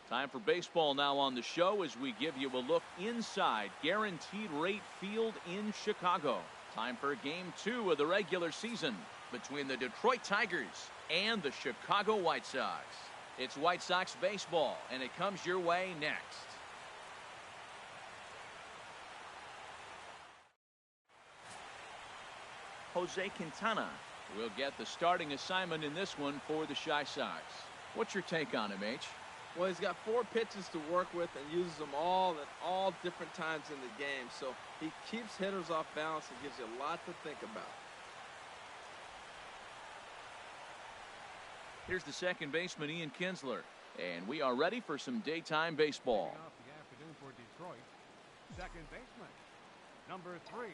Time for baseball now on the show as we give you a look inside Guaranteed Rate Field in Chicago. Time for Game 2 of the regular season between the Detroit Tigers and the Chicago White Sox. It's White Sox baseball, and it comes your way next. Jose Quintana will get the starting assignment in this one for the Chi Sox. What's your take on him, H? Well, he's got 4 pitches to work with and uses them all at all different times in the game. So he keeps hitters off balance and gives you a lot to think about. Here's the second baseman, Ian Kinsler. And we are ready for some daytime baseball. Off the afternoon for Detroit. Second baseman, number 3.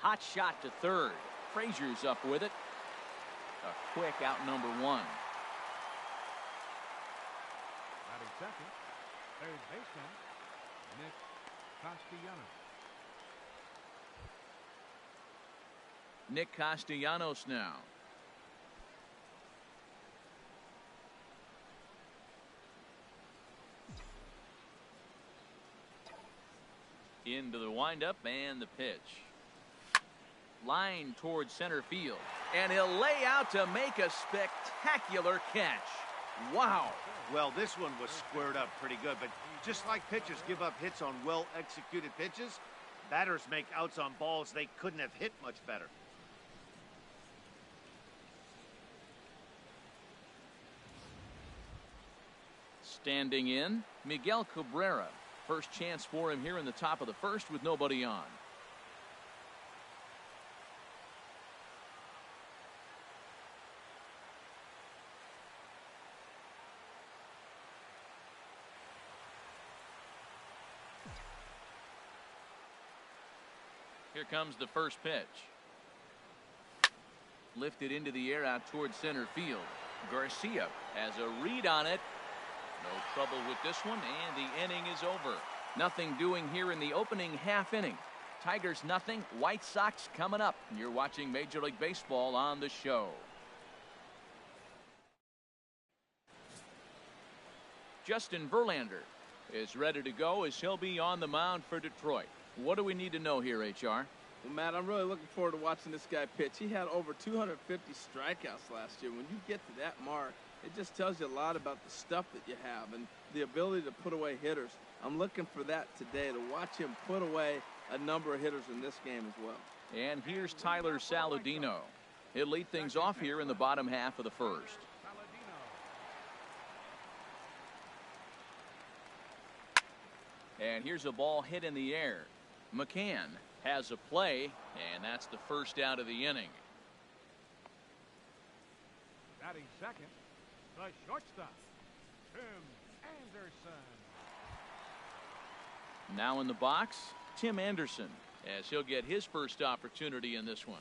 Hot shot to third. Frazier's up with it. A quick out, number 1. Batting second, third baseman, Nick Castellanos. Nick Castellanos now. Into the windup and the pitch. Line towards center field. And he'll lay out to make a spectacular catch. Wow. Well, this one was squared up pretty good, but just like pitchers give up hits on well-executed pitches, batters make outs on balls they couldn't have hit much better. Standing in, Miguel Cabrera. First chance for him here in the top of the first with nobody on. Here comes the first pitch. Lifted into the air out towards center field. Garcia has a read on it. No trouble with this one, and the inning is over. Nothing doing here in the opening half inning. Tigers nothing, White Sox coming up. You're watching Major League Baseball on the show. Justin Verlander is ready to go as he'll be on the mound for Detroit. What do we need to know here, HR? Well, Matt, I'm really looking forward to watching this guy pitch. He had over 250 strikeouts last year. When you get to that mark, it just tells you a lot about the stuff that you have and the ability to put away hitters. I'm looking for that today, to watch him put away a number of hitters in this game as well. And here's Tyler Saladino. He'll lead things off here in the bottom half of the first. And here's a ball hit in the air. McCann has a play, and that's the first out of the inning. Batting second, the shortstop, Tim Anderson. Now in the box, Tim Anderson, as he'll get his first opportunity in this one.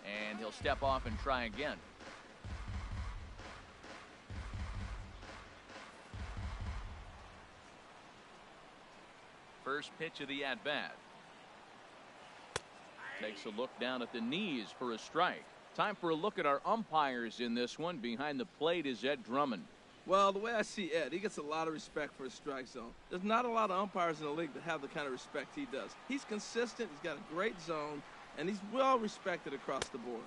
And he'll step off and try again. First pitch of the at-bat. Takes a look down at the knees for a strike. Time for a look at our umpires in this one. Behind the plate is Ed Drummond. Well, the way I see Ed, he gets a lot of respect for his strike zone. There's not a lot of umpires in the league that have the kind of respect he does. He's consistent, he's got a great zone, and he's well respected across the board.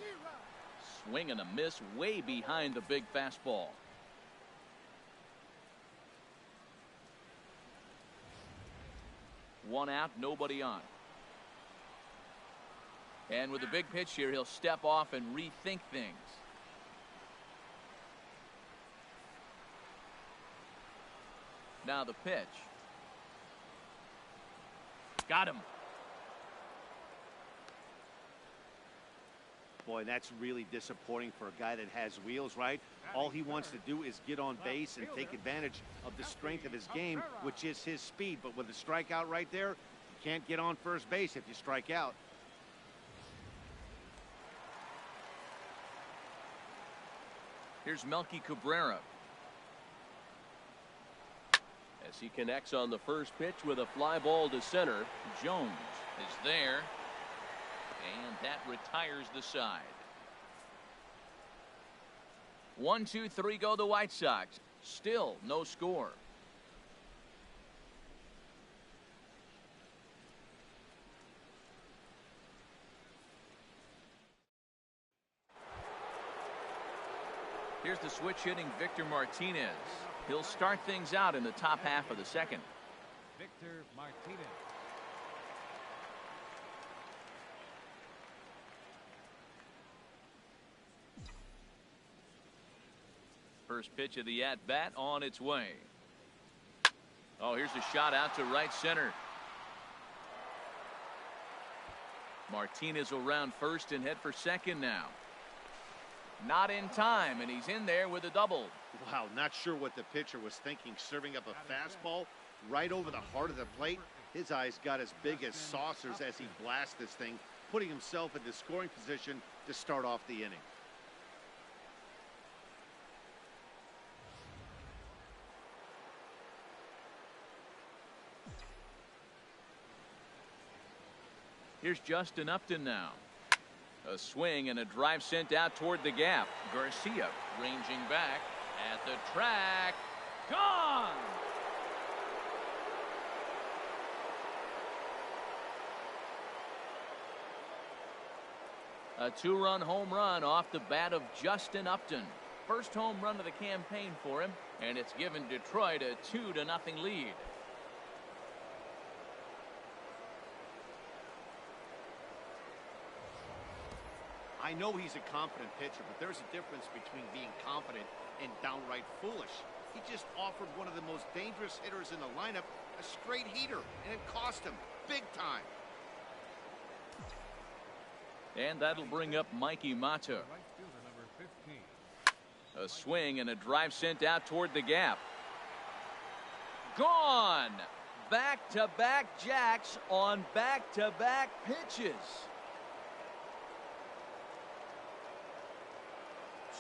Swing and a miss way behind the big fastball. One out, nobody on. And with the big pitch here, he'll step off and rethink things. Now the pitch. Got him. Boy, that's really disappointing for a guy that has wheels, right? All he wants to do is get on base and take advantage of the strength of his game, which is his speed. But with a strikeout right there, you can't get on first base if you strike out. Here's Melky Cabrera. As he connects on the first pitch with a fly ball to center. Jones is there. And that retires the side. 1, 2, 3 go the White Sox. Still no score. Here's the switch hitting Victor Martinez. He'll start things out in the top half of the second. Victor Martinez. First pitch of the at-bat on its way. Oh, here's a shot out to right center. Martinez will round first and head for second now. Not in time, and he's in there with a double. Wow, not sure what the pitcher was thinking, serving up a fastball right over the heart of the plate. His eyes got as big as saucers as he blasted this thing, putting himself into scoring position to start off the inning. Here's Justin Upton now. A swing and a drive sent out toward the gap. Garcia ranging back at the track. Gone! A 2-run home run off the bat of Justin Upton. First home run of the campaign for him, and it's given Detroit a 2-0 lead. I know he's a confident pitcher, but there's a difference between being confident and downright foolish. He just offered one of the most dangerous hitters in the lineup a straight heater, and it cost him big time. And that'll bring up Mikey Mata. Right fielder, number 15. A swing and a drive sent out toward the gap. Gone! Back-to-back jacks on back-to-back pitches.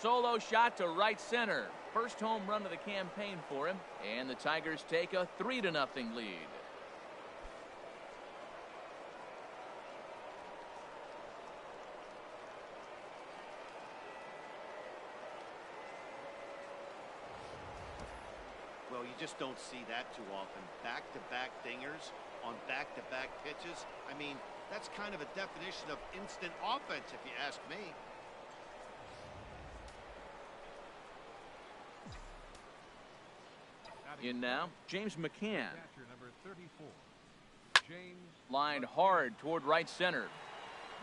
Solo shot to right center. First home run of the campaign for him, and the Tigers take a 3-0 lead. Well, you just don't see that too often. Back-to-back dingers on back-to-back pitches. I mean, that's kind of a definition of instant offense, if you ask me. In now, James McCann. Catcher, number 34. James. Lined hard toward right center.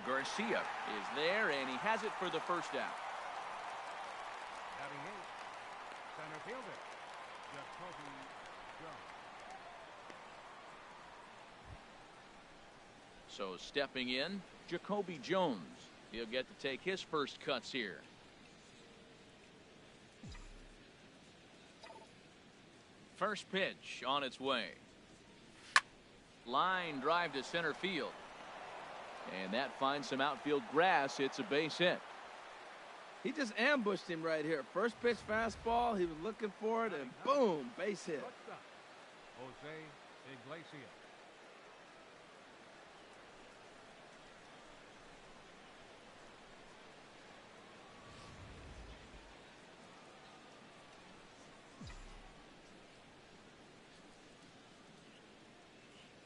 Garcia is there, and he has it for the first out. Batting eighth. Center fielder. Jacoby Jones. So stepping in, Jacoby Jones. He'll get to take his first cuts here. First pitch on its way. Line drive to center field. And that finds some outfield grass. It's a base hit. He just ambushed him right here. First pitch fastball. He was looking for it, and boom, base hit. Shortstop, Jose Iglesias.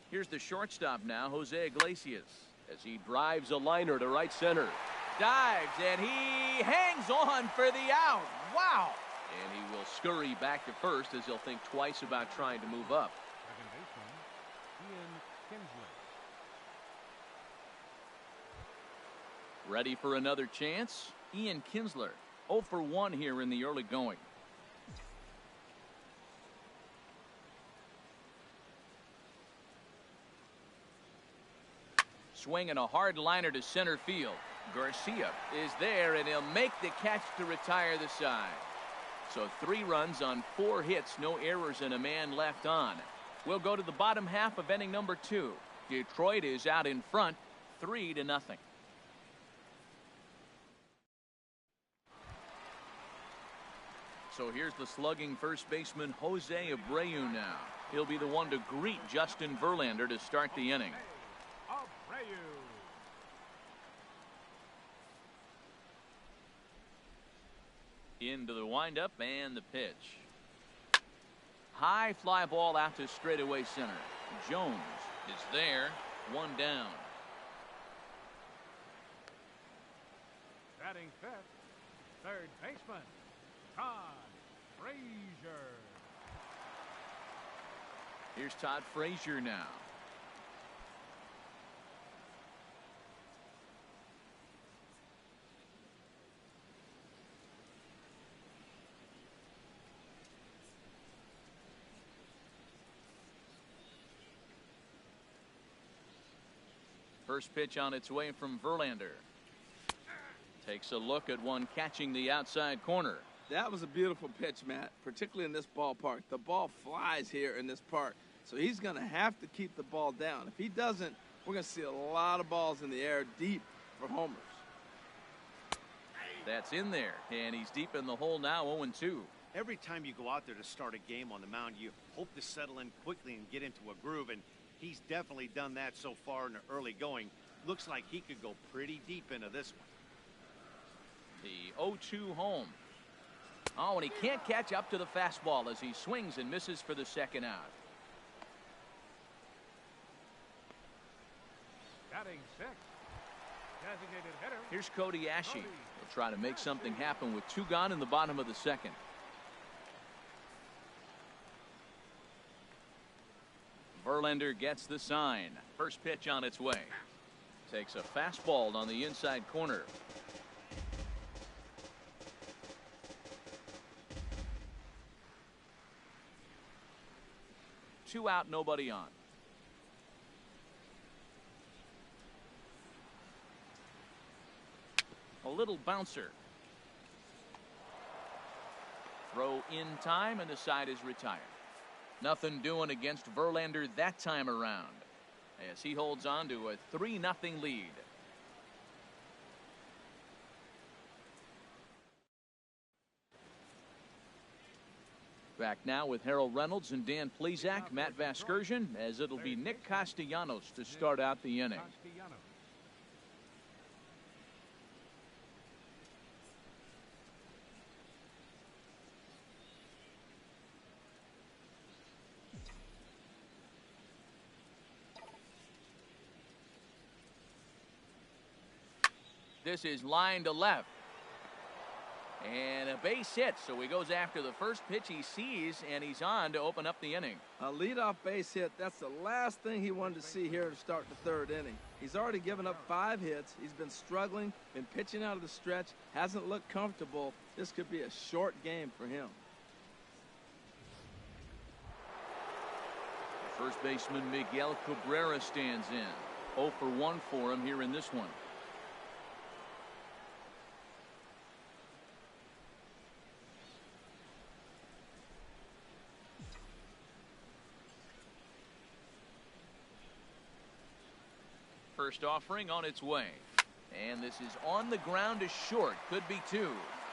Here's the shortstop now, Jose Iglesias, as he drives a liner to right center. Dives, and he hangs on for the out. Wow! And he will scurry back to first as he'll think twice about trying to move up. Second baseman, Ian Kinsler. Ready for another chance? Ian Kinsler, 0 for 1 here in the early going. Swinging a hard liner to center field. Garcia is there, and he'll make the catch to retire the side. So 3 runs on 4 hits, no errors, and a man left on. We'll go to the bottom half of inning number 2. Detroit is out in front, 3-0. So here's the slugging first baseman Jose Abreu now. He'll be the one to greet Justin Verlander to start the inning. Abreu. Into the windup and the pitch. High fly ball out to straightaway center. Jones is there. One down. Batting fifth, third baseman, Todd Frazier. Here's Todd Frazier now. First pitch on its way from Verlander. Takes a look at one catching the outside corner. That was a beautiful pitch, Matt, particularly in this ballpark. The ball flies here in this park, so he's going to have to keep the ball down. If he doesn't, we're going to see a lot of balls in the air deep for homers. That's in there, and he's deep in the hole now, 0-2. Every time you go out there to start a game on the mound, you hope to settle in quickly and get into a groove, and he's definitely done that so far in the early going. Looks like he could go pretty deep into this one. The 0-2 home. Oh, and he can't catch up to the fastball as he swings and misses for the second out. Batting sixth, designated hitter. Here's Cody Ashe. He'll try to make something happen with 2 gone in the bottom of the second. Verlander gets the sign. First pitch on its way. Takes a fastball on the inside corner. Two out, nobody on. A little bouncer. Throw in time, and the side is retired. Nothing doing against Verlander that time around as he holds on to a 3-0 lead. Back now with Harold Reynolds and Dan Plesac, Matt Vasgersian, as it'll be Nick Castellanos to start out the inning. This is line to left. And a base hit, so he goes after the first pitch he sees, and he's on to open up the inning. A leadoff base hit, that's the last thing he wanted to see here to start the third inning. He's already given up 5 hits. He's been struggling, been pitching out of the stretch, hasn't looked comfortable. This could be a short game for him. First baseman Miguel Cabrera stands in. 0 for 1 for him here in this one. First offering on its way. And this is on the ground to short. Could be 2.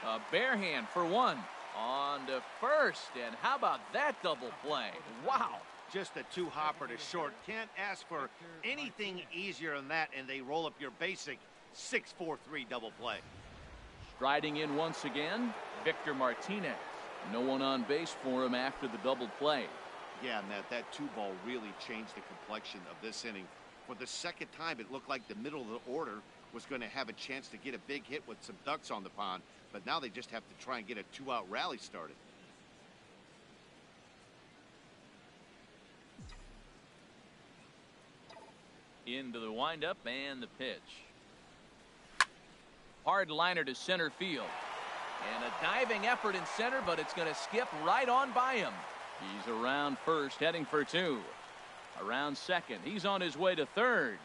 A bare hand for 1. On to first. And how about that double play? Wow. Just a 2-hopper to short. Can't ask for anything easier than that, and they roll up your basic 6-4-3 double play. Striding in once again, Victor Martinez. No one on base for him after the double play. Yeah, Matt, that 2-ball really changed the complexion of this inning. For the second time, it looked like the middle of the order was going to have a chance to get a big hit with some ducks on the pond, but now they just have to try and get a 2-out rally started. Into the windup and the pitch. Hard liner to center field. And a diving effort in center, but it's going to skip right on by him. He's around first, heading for 2. Around second. He's on his way to third.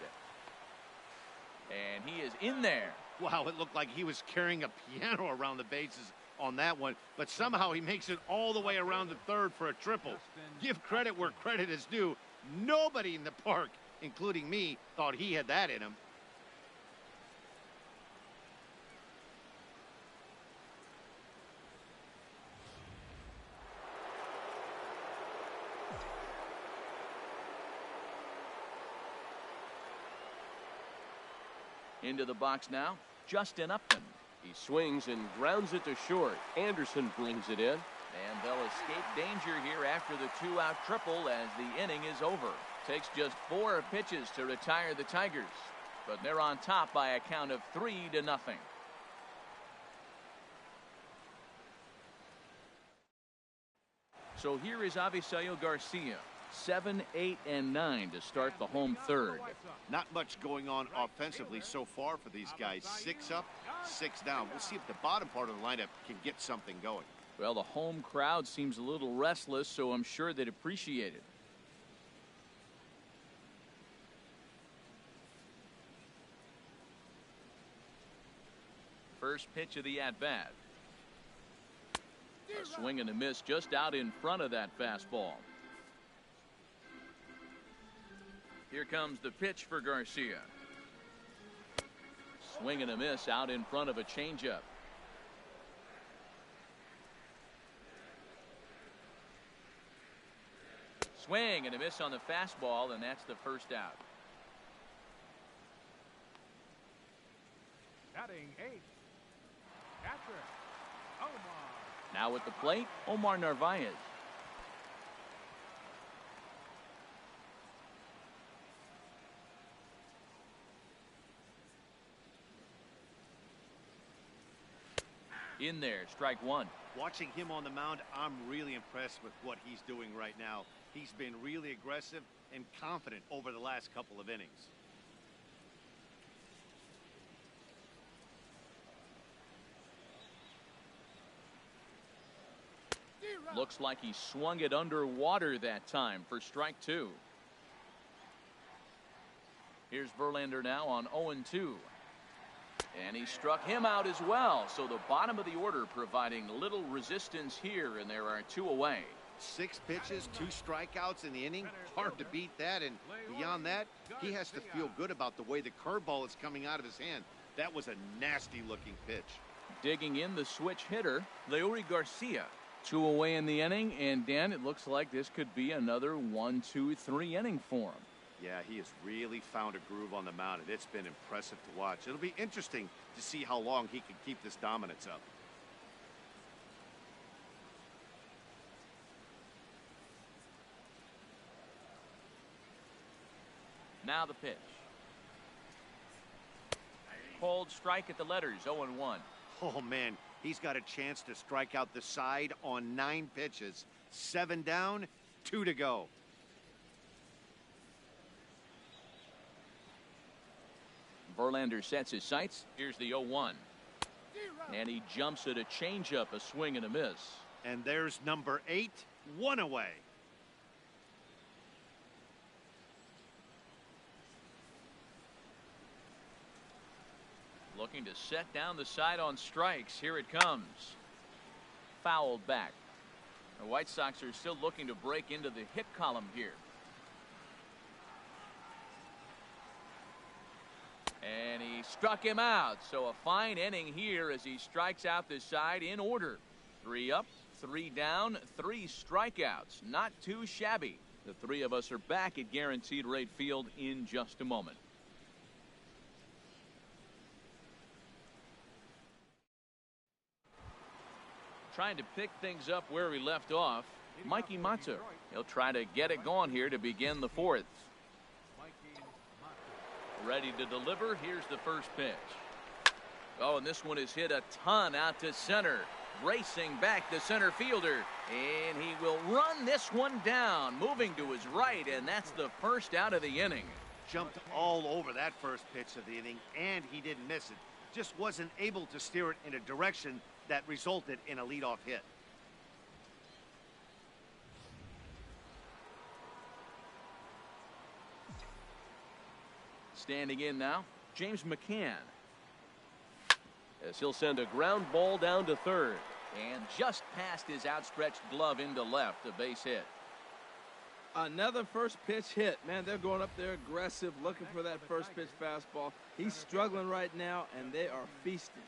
And he is in there. Wow, it looked like he was carrying a piano around the bases on that one, but somehow he makes it all the way around the third for a triple. Give credit where credit is due. Nobody in the park, including me, thought he had that in him. Into the box now, Justin Upton. He swings and grounds it to short. Anderson brings it in. And they'll escape danger here after the 2-out triple as the inning is over. Takes just 4 pitches to retire the Tigers, but they're on top by a count of 3-0. So here is Avisail Garcia, 7, 8, and 9 to start the home third. Not much going on offensively so far for these guys. 6 up, 6 down. We'll see if the bottom part of the lineup can get something going. Well, the home crowd seems a little restless, so I'm sure they'd appreciate it. First pitch of the at-bat. A swing and a miss just out in front of that fastball. Here comes the pitch for Garcia. Swing and a miss out in front of a changeup. Swing and a miss on the fastball, and that's the first out. Batting 8. Catcher, Omar. Now at the plate, Omar Narvaez. In there, strike one. Watching him on the mound, I'm really impressed with what he's doing right now. He's been really aggressive and confident over the last couple of innings. Looks like he swung it underwater that time for strike 2. Here's Verlander now on 0-2. And he struck him out as well. So the bottom of the order providing little resistance here, and there are 2 away. 6 pitches, 2 strikeouts in the inning. Hard to beat that. And beyond that, he has to feel good about the way the curveball is coming out of his hand. That was a nasty looking pitch. Digging in the switch hitter, Leury Garcia. 2 away in the inning, and Dan, it looks like this could be another 1, 2, 3 inning for him. Yeah, he has really found a groove on the mound, and it's been impressive to watch. It'll be interesting to see how long he can keep this dominance up. Now the pitch. Cold strike at the letters, 0-1. Oh, man, he's got a chance to strike out the side on 9 pitches. 7 down, 2 to go. Verlander sets his sights. Here's the 0-1. And he jumps at a changeup, a swing and a miss. And there's number 8, 1 away. Looking to set down the side on strikes. Here it comes. Fouled back. The White Sox are still looking to break into the hit column here. And he struck him out. So a fine inning here as he strikes out this side in order. 3 up, 3 down, 3 strikeouts. Not too shabby. The 3 of us are back at Guaranteed Rate Field in just a moment. Trying to pick things up where we left off, Mikey Matsu. He'll try to get it going here to begin the 4th. Ready to deliver. Here's the first pitch. Oh, and this one is hit a ton out to center. Racing back the center fielder. And he will run this one down. Moving to his right, and that's the first out of the inning. Jumped all over that first pitch of the inning, and he didn't miss it. Just wasn't able to steer it in a direction that resulted in a leadoff hit. Standing in now, James McCann. As he'll send a ground ball down to third. And just past his outstretched glove into left, a base hit. Another first pitch hit. Man, they're going up there aggressive, looking for that first pitch fastball. He's struggling right now, and they are feasting.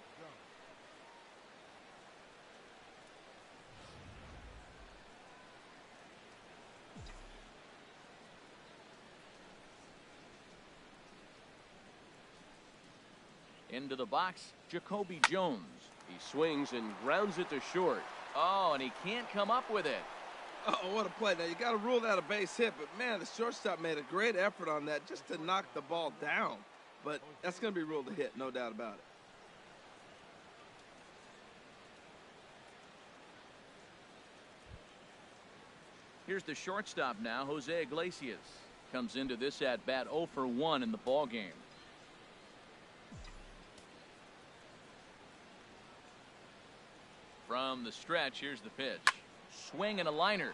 Into the box, Jacoby Jones. He swings and grounds it to short. Oh, and he can't come up with it. Oh, what a play. Now, you got to rule that a base hit, but, man, the shortstop made a great effort on that just to knock the ball down. But that's going to be ruled a hit, no doubt about it. Here's the shortstop now, Jose Iglesias. Comes into this at-bat 0 for 1 in the ballgame. From the stretch, here's the pitch. Swing and a liner.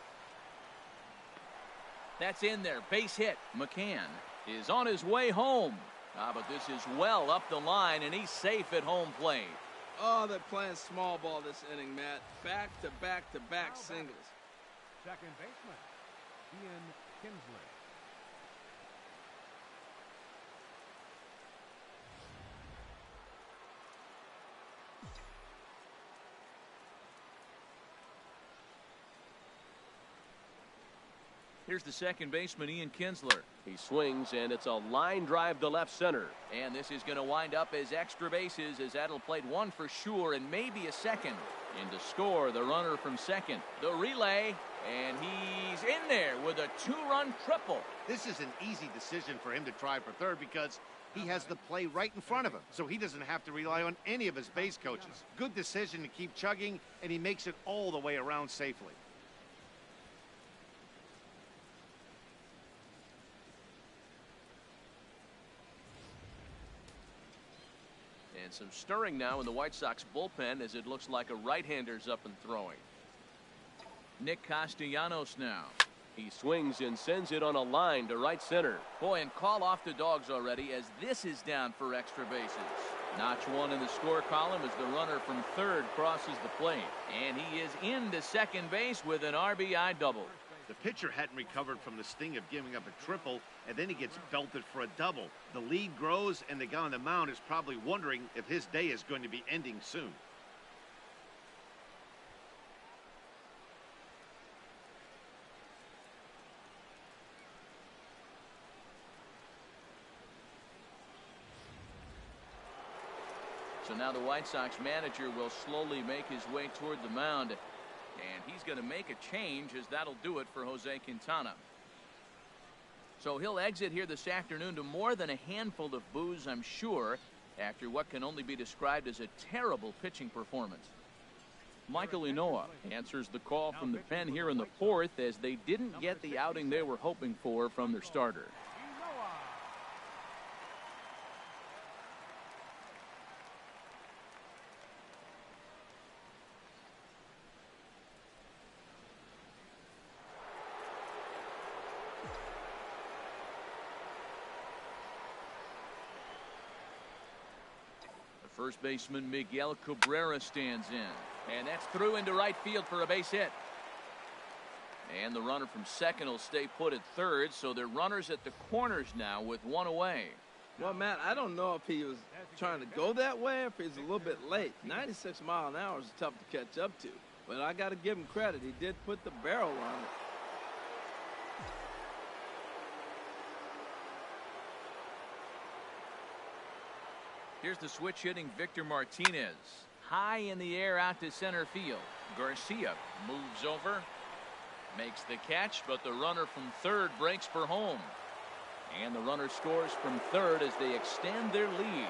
That's in there. Base hit. McCann is on his way home. But this is well up the line, and he's safe at home plate. Oh, they're playing small ball this inning, Matt. Back-to-back-to-back singles. Second baseman, Ian Kinsler. Here's the second baseman, Ian Kinsler. He swings, and it's a line drive to left center. And this is going to wind up as extra bases, as that'll play one for sure and maybe a second. In to score, the runner from second. The relay, and he's in there with a two-run triple. This is an easy decision for him to try for third because he has the play right in front of him, so he doesn't have to rely on any of his base coaches. Good decision to keep chugging, and he makes it all the way around safely. And some stirring now in the White Sox bullpen as it looks like a right-hander's up and throwing. Nick Castellanos now. He swings and sends it on a line to right center. Boy, and call off the dogs already as this is down for extra bases. Notch one in the score column as the runner from third crosses the plate. And he is into second base with an RBI double. The pitcher hadn't recovered from the sting of giving up a triple, and then he gets belted for a double. The lead grows, and the guy on the mound is probably wondering if his day is going to be ending soon. So now the White Sox manager will slowly make his way toward the mound. And he's going to make a change, as that'll do it for Jose Quintana. So he'll exit here this afternoon to more than a handful of boos, I'm sure, after what can only be described as a terrible pitching performance. Michael Inoa answers the call from the pen here in the fourth, as they didn't get the outing they were hoping for from their starter. First baseman Miguel Cabrera stands in, and that's through into right field for a base hit. And the runner from second will stay put at third, so they're runners at the corners now with one away. Well, Matt, I don't know if he was trying to go that way or if he's a little bit late. 96 miles an hour is tough to catch up to, but I got to give him credit. He did put the barrel on it. Here's the switch hitting Victor Martinez. High in the air out to center field. Garcia moves over, makes the catch, but the runner from third breaks for home. And the runner scores from third as they extend their lead.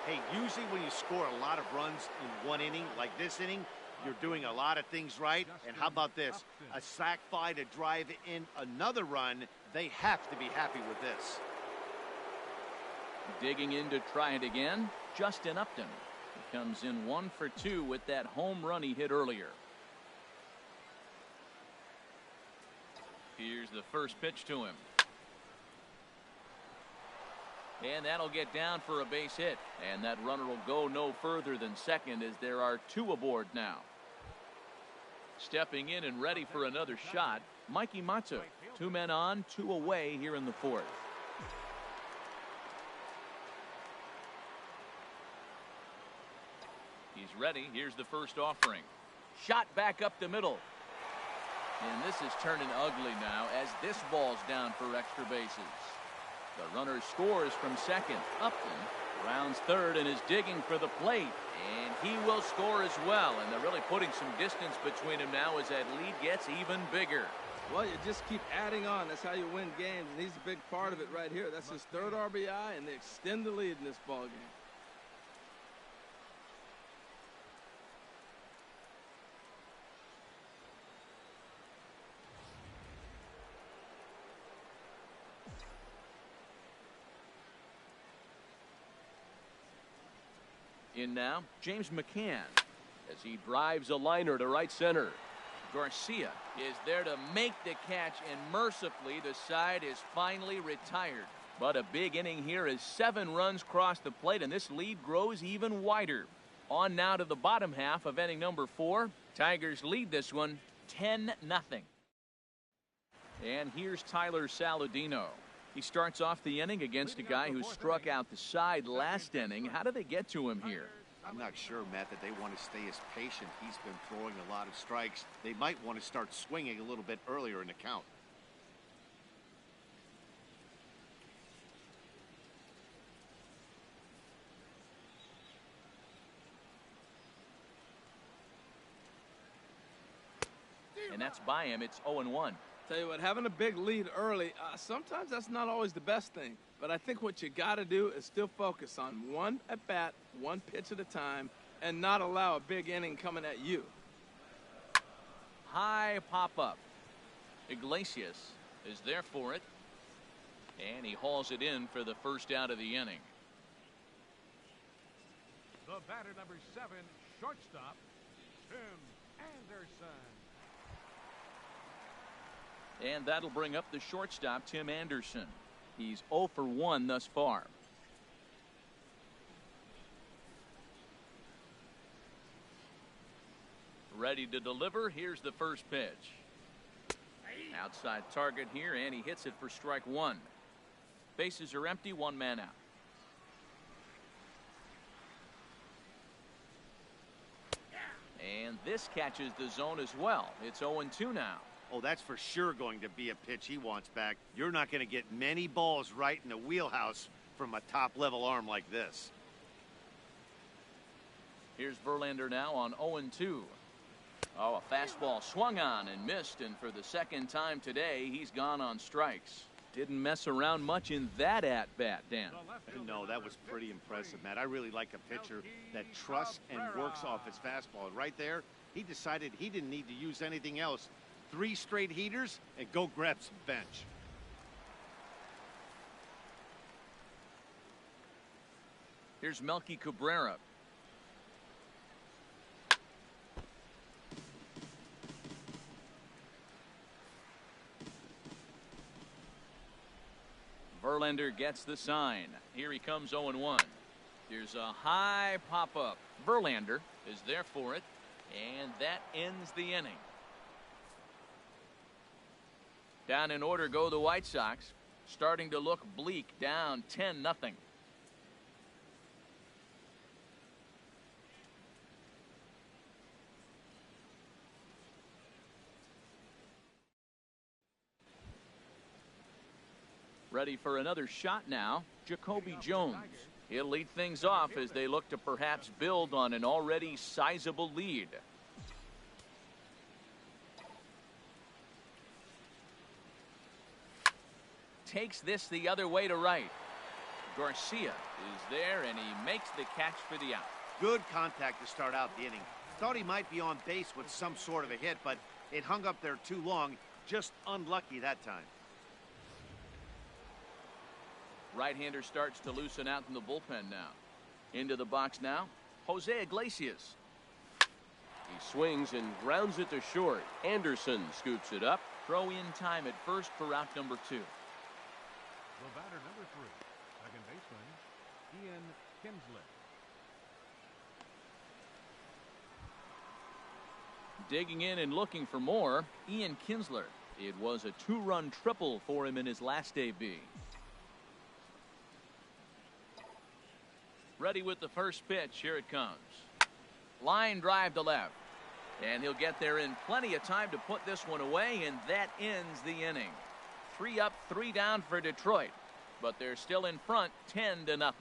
Hey, usually when you score a lot of runs in one inning, like this inning, you're doing a lot of things right. And how about this? A sac fly to drive in another run. They have to be happy with this. Digging in to try it again, Justin Upton. He comes in 1 for 2 with that home run he hit earlier. Here's the first pitch to him. And that'll get down for a base hit. And that runner will go no further than second, as there are 2 aboard now. Stepping in and ready for another shot, Mikey Matsu. 2 men on, 2 away here in the fourth. He's ready. Here's the first offering. Shot back up the middle. And this is turning ugly now as this ball's down for extra bases. The runner scores from second. Upton Rounds third and is digging for the plate. And he will score as well. And they're really putting some distance between him now as that lead gets even bigger. Well, you just keep adding on. That's how you win games, and he's a big part of it right here. That's his third RBI, and they extend the lead in this ball game. In now, James McCann as he drives a liner to right center. Garcia is there to make the catch, and mercifully the side is finally retired. But a big inning here as 7 runs cross the plate, and this lead grows even wider. On now to the bottom half of inning number 4. Tigers lead this one 10-0. And here's Tyler Saladino. He starts off the inning against a guy who struck out the side last inning. How do they get to him here? I'm not sure, Matt, that they want to stay as patient. He's been throwing a lot of strikes. They might want to start swinging a little bit earlier in the count. And that's by him. It's 0-1. Tell you what, having a big lead early, sometimes that's not always the best thing. But I think what you got to do is still focus on one at bat, one pitch at a time, and not allow a big inning coming at you. High pop-up. Iglesias is there for it. And he hauls it in for the first out of the inning. The batter, number 7, shortstop, Tim Anderson. And that'll bring up the shortstop, Tim Anderson. He's 0 for 1 thus far. Ready to deliver. Here's the first pitch. Outside target here, and he hits it for strike 1. Bases are empty, 1 man out. And this catches the zone as well. It's 0-2 now. Oh, that's for sure going to be a pitch he wants back. You're not going to get many balls right in the wheelhouse from a top-level arm like this. Here's Verlander now on 0-2. Oh, a fastball swung on and missed, and for the second time today, he's gone on strikes. Didn't mess around much in that at-bat, Dan. No, that was pretty impressive, Matt. I really like a pitcher that trusts and works off his fastball. Right there, he decided he didn't need to use anything else. 3 straight heaters and go grab some bench. Here's Melky Cabrera. Verlander gets the sign. Here he comes 0-1. There's a high pop-up. Verlander is there for it, and that ends the inning. Down in order go the White Sox. Starting to look bleak, down 10-0. Ready for another shot now, Jacoby Jones. He'll lead things off as they look to perhaps build on an already sizable lead. Takes this the other way to right. Garcia is there, and he makes the catch for the out. Good contact to start out the inning. Thought he might be on base with some sort of a hit, but it hung up there too long. Just unlucky that time. Right-hander starts to loosen out in the bullpen now. Into the box now, Jose Iglesias. He swings and grounds it to short. Anderson scoops it up. Throw in time at first for out number 2. The batter, number 3, second baseman, Ian Kinsler. Digging in and looking for more, Ian Kinsler. It was a 2-run triple for him in his last AB. Ready with the first pitch. Here it comes. Line drive to left. And he'll get there in plenty of time to put this one away, and that ends the inning. 3 up, 3 down for Detroit. But they're still in front, 10-0.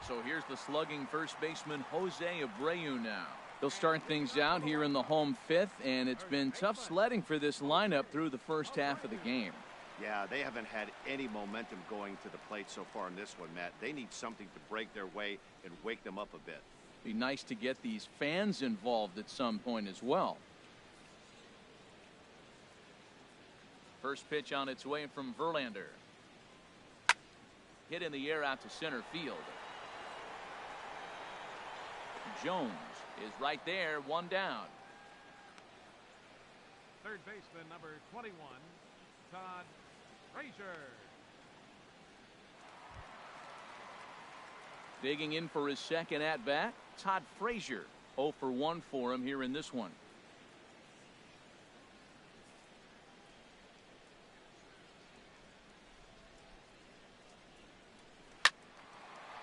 So here's the slugging first baseman Jose Abreu now. He'll start things out here in the home fifth, and it's been tough sledding for this lineup through the first half of the game. Yeah, they haven't had any momentum going to the plate so far in this one, Matt. They need something to break their way and wake them up a bit. Be nice to get these fans involved at some point as well. First pitch on its way from Verlander. Hit in the air out to center field. Jones is right there, one down. Third baseman, number 21, Todd Frazier. Digging in for his second at-bat, Todd Frazier. 0 for 1 for him here in this one.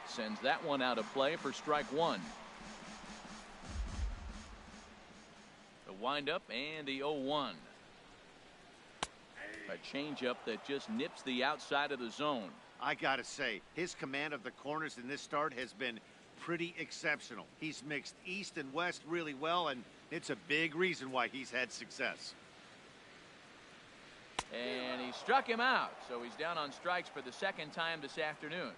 Sends that one out of play for strike one. The windup and the 0-1. A changeup that just nips the outside of the zone. I gotta say, his command of the corners in this start has been pretty exceptional. He's mixed east and west really well, and it's a big reason why he's had success. And he struck him out, so he's down on strikes for the second time this afternoon.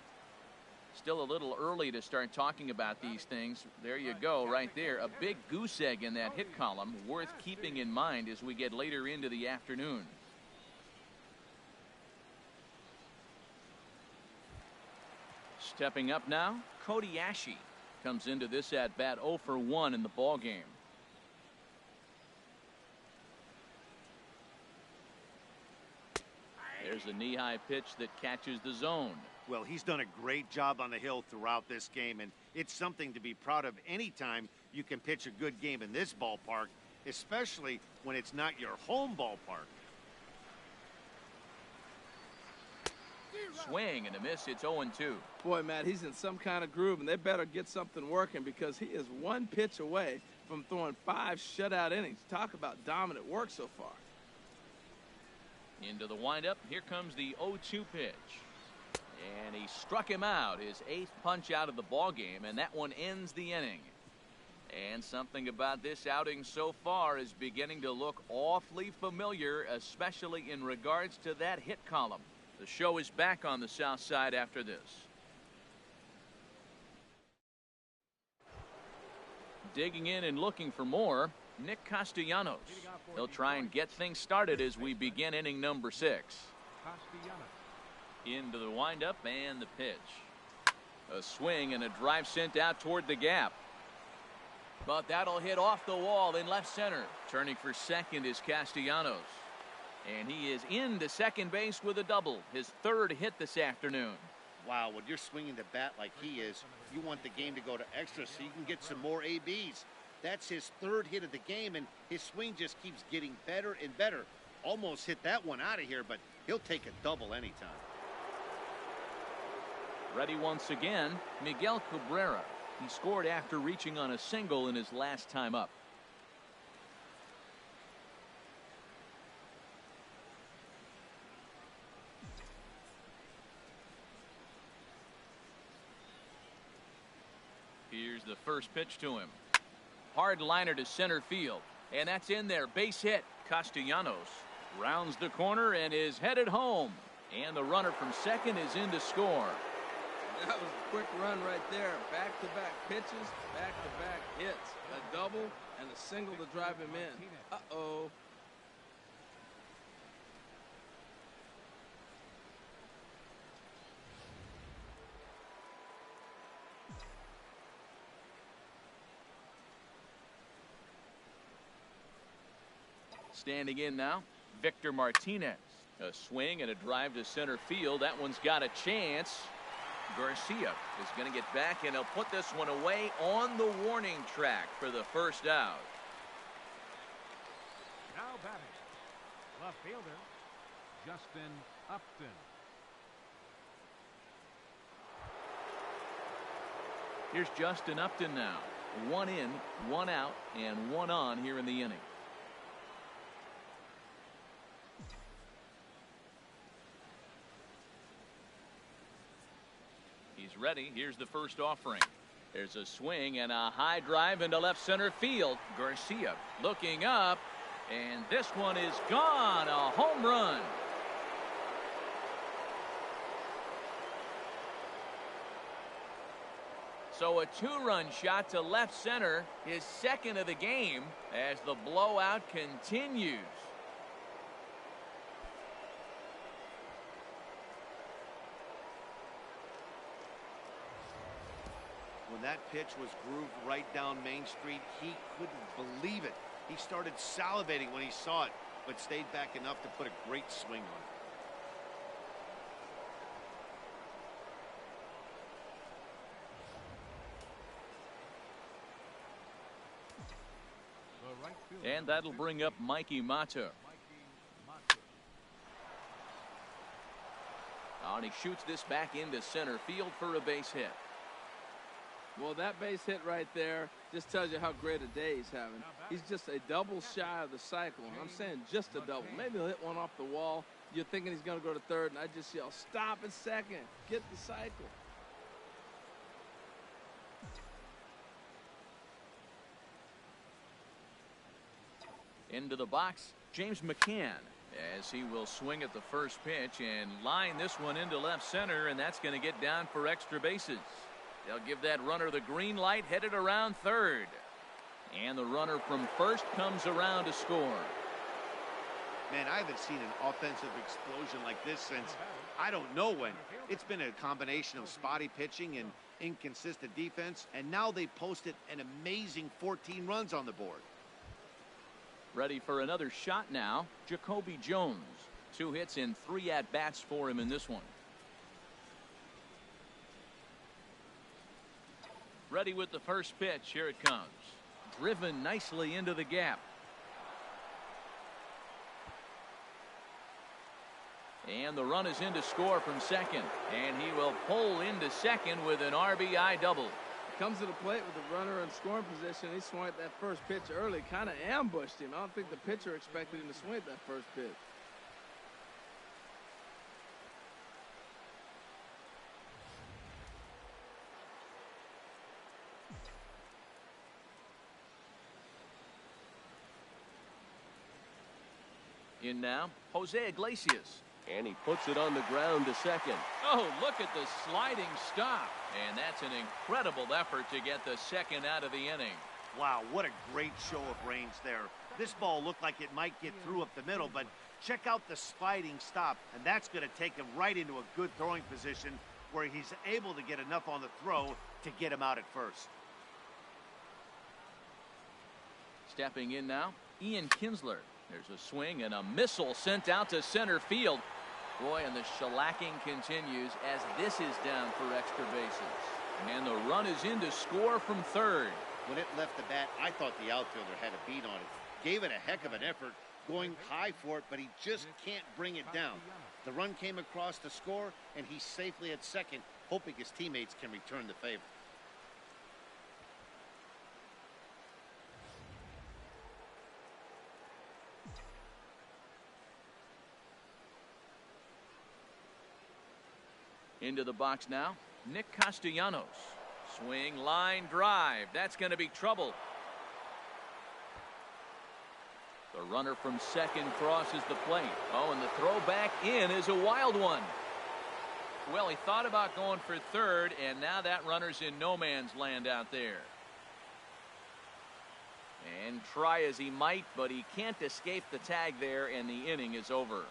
Still a little early to start talking about these things. There you go, right there. A big goose egg in that hit column, worth keeping in mind as we get later into the afternoon. Stepping up now, Cody Ashe comes into this at bat 0 for 1 in the ball game. There's a knee-high pitch that catches the zone. Well, he's done a great job on the hill throughout this game, and it's something to be proud of anytime you can pitch a good game in this ballpark, especially when it's not your home ballpark. Swing and a miss. It's 0-2. Boy, Matt, he's in some kind of groove, and they better get something working because he is one pitch away from throwing 5 shutout innings. Talk about dominant work so far. Into the windup. Here comes the 0-2 pitch. And he struck him out, his 8th punch out of the ball game, and that one ends the inning. And something about this outing so far is beginning to look awfully familiar, especially in regards to that hit column. The show is back on the south side after this. Digging in and looking for more, Nick Castellanos. He'll try and get things started as we begin inning number 6. Into the windup and the pitch. A swing and a drive sent out toward the gap. But that'll hit off the wall in left center. Turning for second is Castellanos. And he is into second base with a double. His 3rd hit this afternoon. Wow, when you're swinging the bat like he is, you want the game to go to extra so you can get some more ABs. That's his 3rd hit of the game, and his swing just keeps getting better and better. Almost hit that one out of here, but he'll take a double anytime. Ready once again, Miguel Cabrera. He scored after reaching on a single in his last time up. Here's the first pitch to him. Hard liner to center field. And that's in there. Base hit. Castellanos rounds the corner and is headed home. And the runner from second is in to score. That was a quick run right there. Back-to-back pitches, back-to-back hits. A double and a single to drive him in. Uh-oh. Standing in now, Victor Martinez. A swing and a drive to center field. That one's got a chance. Garcia is going to get back, and he'll put this one away on the warning track for the first out. Now batting, left fielder, Justin Upton. Here's Justin Upton now. 1 in, 1 out, and 1 on here in the inning. He's He's ready. Here's the first offering. There's a swing and a high drive into left center field. Garcia looking up, and this one is gone. A home run. So a two-run shot to left center, his second of the game, as the blowout continues. When that pitch was grooved right down Main Street, he couldn't believe it. He started salivating when he saw it, but stayed back enough to put a great swing on it. And that'll bring up Mikey Mata. Oh, and he shoots this back into center field for a base hit. Well, that base hit right there just tells you how great a day he's having. He's just a double shy of the cycle. I'm saying just a double. Maybe he'll hit one off the wall. You're thinking he's going to go to third, and I just yell, stop at second. Get the cycle. Into the box, James McCann, as he will swing at the first pitch and line this one into left center, and that's going to get down for extra bases. They'll give that runner the green light, headed around third. And the runner from first comes around to score. Man, I haven't seen an offensive explosion like this since I don't know when. It's been a combination of spotty pitching and inconsistent defense, and now they posted an amazing 14 runs on the board. Ready for another shot now, Jacoby Jones. 2 hits and 3 at-bats for him in this one. Ready with the first pitch. Here it comes. Driven nicely into the gap. And the run is in to score from second. And he will pull into second with an RBI double. Comes to the plate with the runner in scoring position. He swung at that first pitch early, kind of ambushed him. I don't think the pitcher expected him to swing at that first pitch. In now, Jose Iglesias. And he puts it on the ground to second. Oh, look at the sliding stop. And that's an incredible effort to get the second out of the inning. Wow, what a great show of range there. This ball looked like it might get through up the middle, but check out the sliding stop, and that's going to take him right into a good throwing position where he's able to get enough on the throw to get him out at first. Stepping in now, Ian Kinsler. There's a swing and a missile sent out to center field. Boy, and the shellacking continues as this is down for extra bases. And the run is in to score from third. When it left the bat, I thought the outfielder had a beat on it. Gave it a heck of an effort, going high for it, but he just can't bring it down. The run came across to score, and he's safely at second, hoping his teammates can return the favor. Into the box now, Nick Castellanos. Swing, line, drive. That's going to be trouble. The runner from second crosses the plate. Oh, and the throw back in is a wild one. Well, he thought about going for third, and now that runner's in no man's land out there. And try as he might, but he can't escape the tag there, and the inning is over.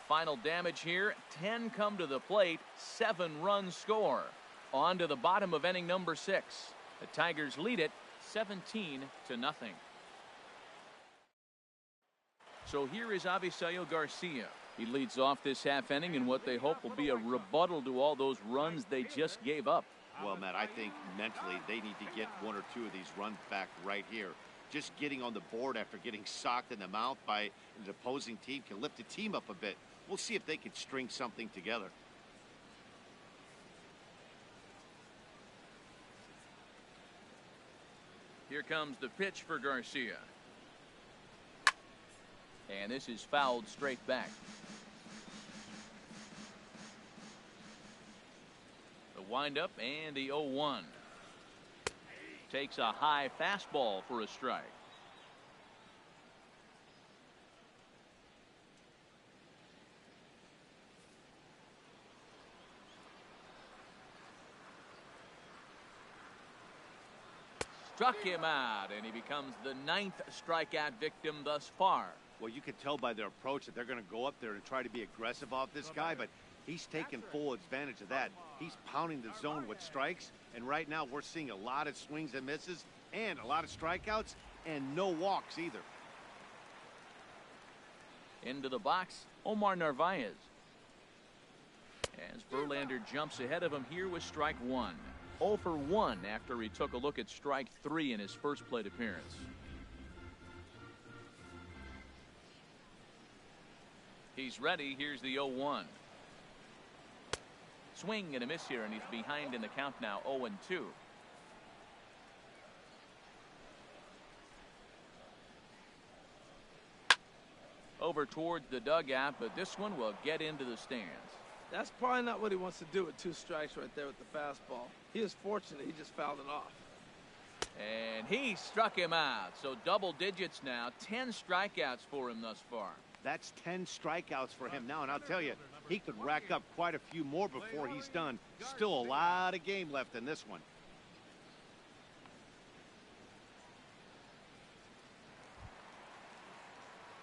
Final damage here, 10 come to the plate, 7 runs score. On to the bottom of inning number 6. The Tigers lead it 17-0. So here is Avisaíl Garcia. He leads off this half inning in what they hope will be a rebuttal to all those runs they just gave up. Well, Matt, I think mentally they need to get 1 or 2 of these runs back right here. Just getting on the board after getting socked in the mouth by an opposing team can lift the team up a bit. We'll see if they can string something together. Here comes the pitch for Garcia. And this is fouled straight back. The windup and the 0-1. Takes a high fastball for a strike. Struck him out, and he becomes the 9th strikeout victim thus far. Well, you can tell by their approach that they're going to go up there and try to be aggressive off this guy, but he's taking full advantage of that. He's pounding the zone with strikes, and right now we're seeing a lot of swings and misses and a lot of strikeouts and no walks either. Into the box, Omar Narvaez. As Verlander jumps ahead of him here with strike one. 0 for 1 after he took a look at strike 3 in his first plate appearance. He's ready. Here's the 0-1. Swing and a miss here, and he's behind in the count now, 0-2. Over towards the dugout, but this one will get into the stands. That's probably not what he wants to do with 2 strikes right there with the fastball. He is fortunate he just fouled it off. And he struck him out. So double digits now. 10 strikeouts for him thus far. That's 10 strikeouts for him now, and I'll tell you, he could rack up quite a few more before he's done. Still a lot of game left in this one.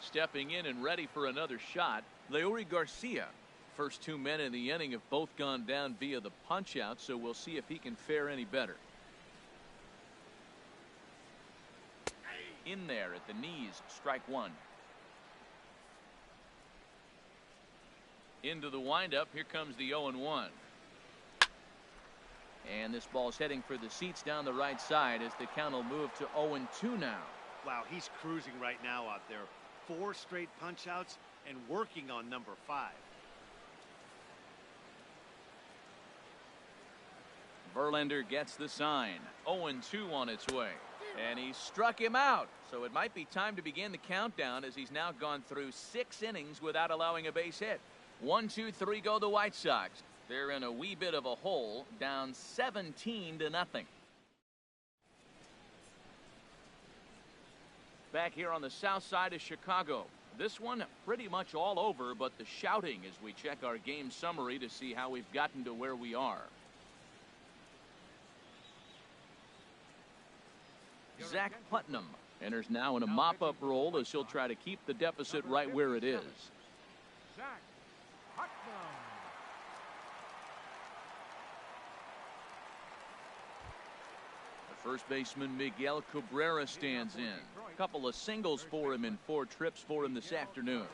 Stepping in and ready for another shot, Leury Garcia. First 2 men in the inning have both gone down via the punch out, so we'll see if he can fare any better. In there at the knees, strike 1. Into the windup, here comes the 0-1. And this ball's heading for the seats down the right side as the count will move to 0-2 now. Wow, he's cruising right now out there. 4 straight punch outs and working on number 5. Verlander gets the sign. 0-2 on its way. And he struck him out. So it might be time to begin the countdown as he's now gone through 6 innings without allowing a base hit. 1, 2, 3 go the White Sox. They're in a wee bit of a hole, down 17-0. Back here on the south side of Chicago. This one pretty much all over, but the shouting as we check our game summary to see how we've gotten to where we are. Zach Putnam enters now in a mop-up role as he'll try to keep the deficit right where it is. Zach Putnam. The first baseman Miguel Cabrera stands in. A couple of singles for him in 4 trips for him this afternoon.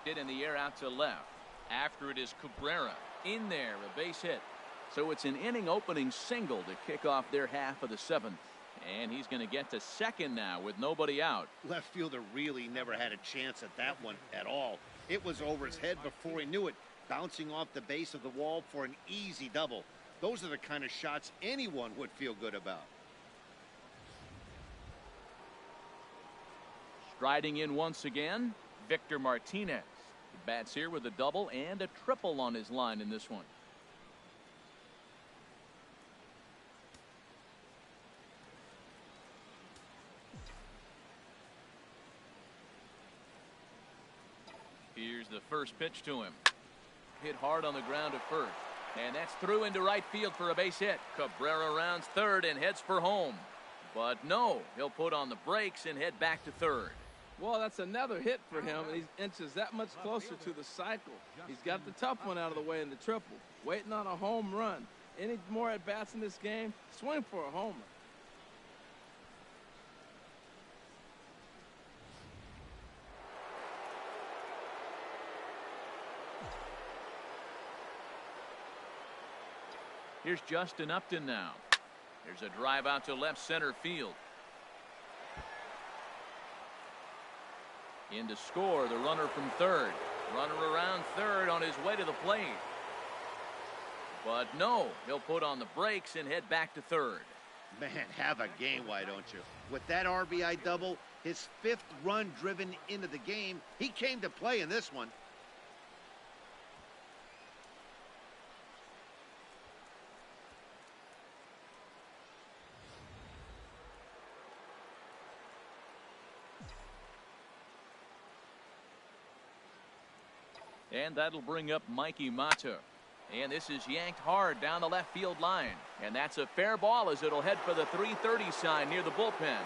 Hit in the air out to left. After it is Cabrera. In there, a base hit. So it's an inning opening single to kick off their half of the 7th. And he's going to get to second now with nobody out. Left fielder really never had a chance at that one at all. It was over his head before he knew it, bouncing off the base of the wall for an easy double. Those are the kind of shots anyone would feel good about. Striding in once again, Victor Martinez. He bats here with a double and a triple on his line in this one. Here's the first pitch to him. Hit hard on the ground at first. And that's through into right field for a base hit. Cabrera rounds third and heads for home. But no, he'll put on the brakes and head back to third. Well, that's another hit for him, and he inches that much closer to the cycle. He's got the tough one out of the way in the triple, waiting on a home run. Any more at-bats in this game, swing for a homer. Here's Justin Upton now. There's a drive out to left center field. In to score, the runner from third. Runner around third on his way to the plate. But no, he'll put on the brakes and head back to third. Man, have a game, why don't you? With that RBI double, his 5th run driven into the game, he came to play in this one. And that'll bring up Mikey Mata. And this is yanked hard down the left field line. And that's a fair ball as it'll head for the 330 sign near the bullpen.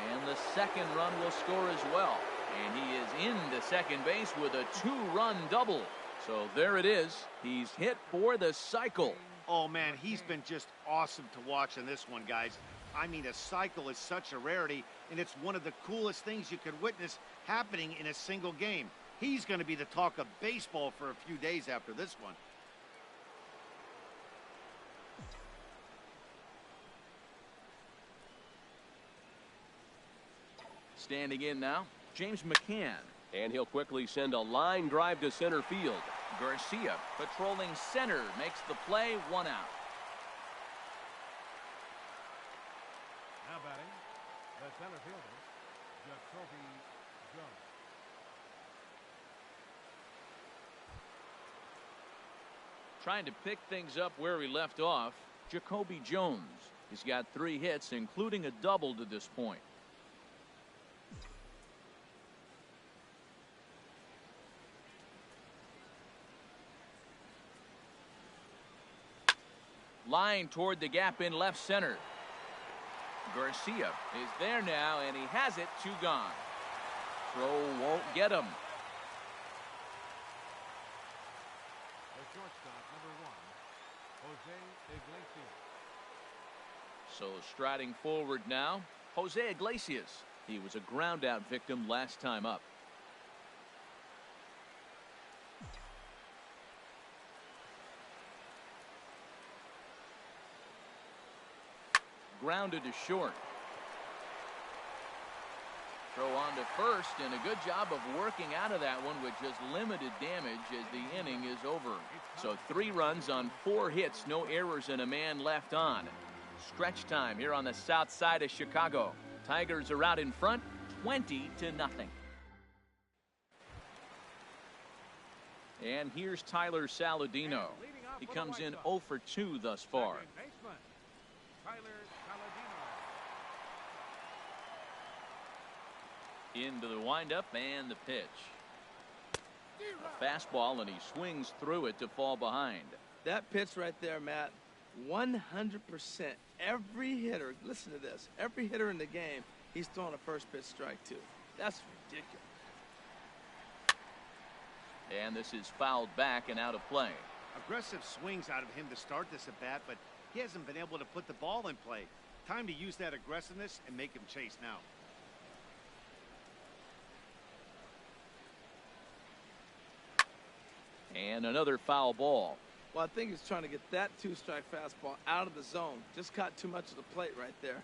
And the second run will score as well. And he is into second base with a 2-run double. So there it is. He's hit for the cycle. Oh, man, he's been just awesome to watch in this one, guys. I mean, a cycle is such a rarity, and it's one of the coolest things you could witness happening in a single game. He's going to be the talk of baseball for a few days after this one. Standing in now, James McCann. And he'll quickly send a line drive to center field. Garcia patrolling center makes the play, 1 out. Now batting, the center fielder, Jacoby Jones. Trying to pick things up where he left off, Jacoby Jones. He's got 3 hits, including a double to this point. Line toward the gap in left center. Garcia is there now, and he has it, 2 gone. Throw won't get him. The shortstop, number 1, Jose Iglesias. So striding forward now, Jose Iglesias. He was a ground out victim last time up. Grounded to short. Throw on to first, and a good job of working out of that one with just limited damage as the inning is over. So 3 runs on 4 hits, no errors, and a man left on. Stretch time here on the south side of Chicago. Tigers are out in front, 20-0. And here's Tyler Saladino. He comes in 0 for 2 thus far. Into the windup and the pitch. A fastball, and he swings through it to fall behind. That pitch right there, Matt, 100%. Every hitter, listen to this, every hitter in the game, he's throwing a first pitch strike to. That's ridiculous. And this is fouled back and out of play. Aggressive swings out of him to start this at bat, but he hasn't been able to put the ball in play. Time to use that aggressiveness and make him chase now. And another foul ball. Well, I think he's trying to get that 2-strike fastball out of the zone. Just caught too much of the plate right there.